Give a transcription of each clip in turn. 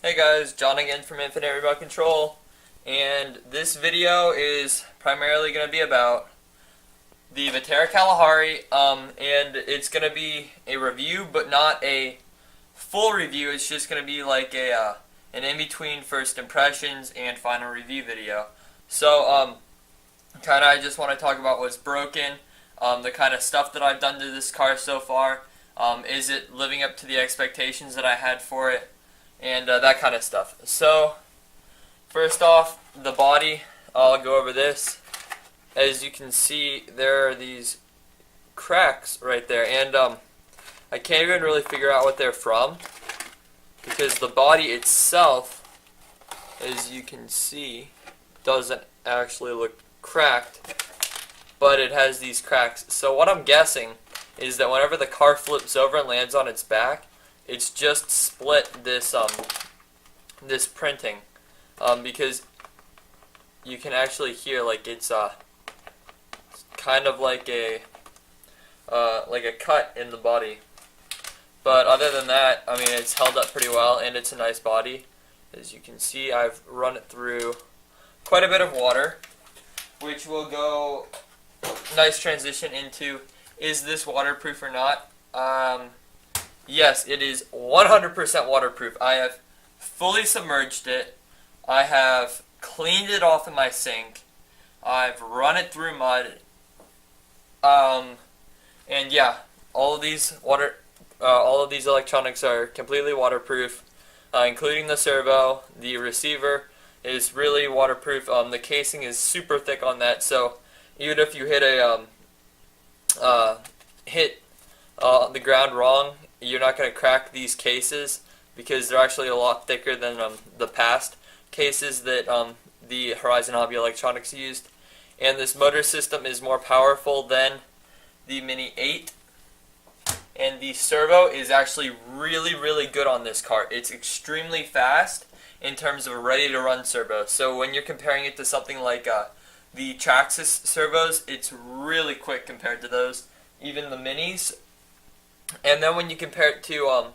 Hey guys, John again from Infinite Remote Control, and this video is primarily going to be about the Vaterra Kalahari, and it's going to be a review, but not a full review. It's just going to be like an in-between first impressions and final review video. So, kind of I just want to talk about what's broken, the kind of stuff that I've done to this car so far. Is it living up to the expectations that I had for it? And that kind of stuff. So, first off, the body, I'll go over this. As you can see, there are these cracks right there, and I can't even really figure out what they're from, because the body itself, as you can see, doesn't actually look cracked, but it has these cracks. So what I'm guessing is that whenever the car flips over and lands on its back, it's just split this this printing, because you can actually hear like it's kind of like a cut in the body. But other than that, I mean, it's held up pretty well, and it's a nice body. As you can see, I've run it through quite a bit of water, which will go nice transition into, is this waterproof or not? Yes, it is 100% waterproof. I have fully submerged it. I have cleaned it off in my sink. I've run it through mud. And yeah, all of these electronics are completely waterproof, including the servo. The receiver is really waterproof. The casing is super thick on that, so even if you hit the ground wrong, you're not going to crack these cases, because they're actually a lot thicker than the past cases that the Horizon Hobby Electronics used. And this motor system is more powerful than the Mini 8. And the servo is actually really good on this car. It's extremely fast in terms of a ready-to-run servo. So when you're comparing it to something like the Traxxas servos, it's really quick compared to those, even the Minis. And then when you compare it to,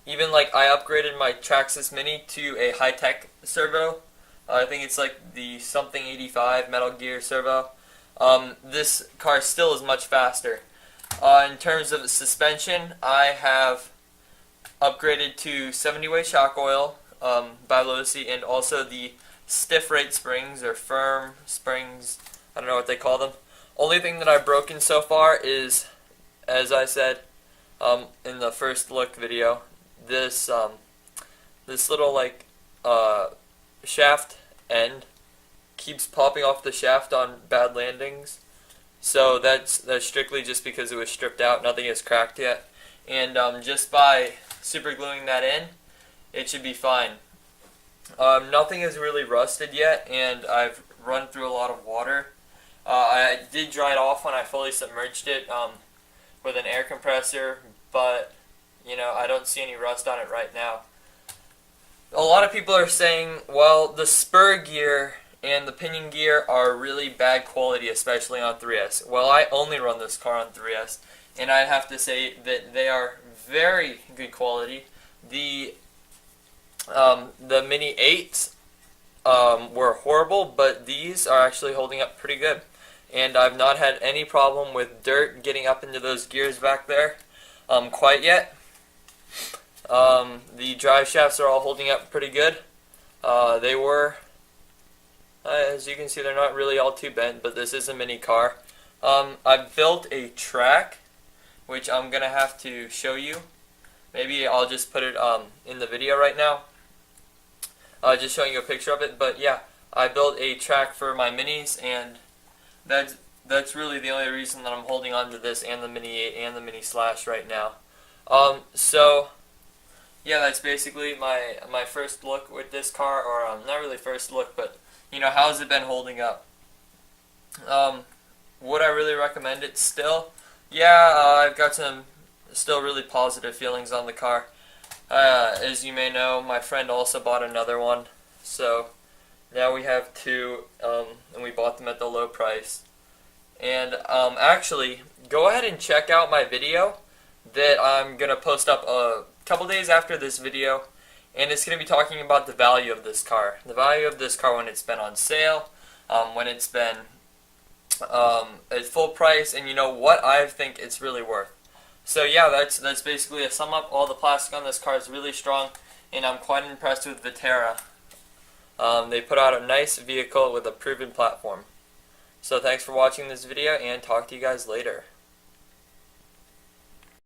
even like I upgraded my Traxxas Mini to a high-tech servo. I think it's like the something 85 Metal Gear servo. This car still is much faster. In terms of suspension, I have upgraded to 70-way shock oil by Losi, and also the stiff rate springs, or firm springs, I don't know what they call them. Only thing that I've broken so far is, as I said in the first look video, this little like shaft end keeps popping off the shaft on bad landings. So that's strictly just because it was stripped out. Nothing is cracked yet, and just by super gluing that in, it should be fine. Nothing is really rusted yet, and I've run through a lot of water. I did dry it off when I fully submerged it with an air compressor, but you know, I don't see any rust on it right now. A lot of people are saying, well, the spur gear and the pinion gear are really bad quality, especially on 3S. Well, I only run this car on 3S, and I'd have to say that they are very good quality. The Mini 8s were horrible, but these are actually holding up pretty good. And I've not had any problem with dirt getting up into those gears back there quite yet. The drive shafts are all holding up pretty good. They were, as you can see, they're not really all too bent, but this is a mini car. I've built a track, which I'm going to have to show you. Maybe I'll just put it in the video right now, just showing you a picture of it. But yeah, I built a track for my minis, and that's really the only reason that I'm holding on to this and the Mini 8 and the Mini Slash right now. So yeah, that's basically my first look with this car, or not really first look, but you know, how's it been holding up? Would I really recommend it still? Yeah, I've got some still really positive feelings on the car. As you may know, my friend also bought another one, so now we have two, and we bought them at the low price. And actually, go ahead and check out my video that I'm going to post up a couple days after this video, and it's going to be talking about the value of this car. The value of this car when it's been on sale, when it's been at full price, and what I think it's really worth. So yeah, that's basically a sum up. All the plastic on this car is really strong, and I'm quite impressed with Vaterra. They put out a nice vehicle with a proven platform. So thanks for watching this video, and talk to you guys later.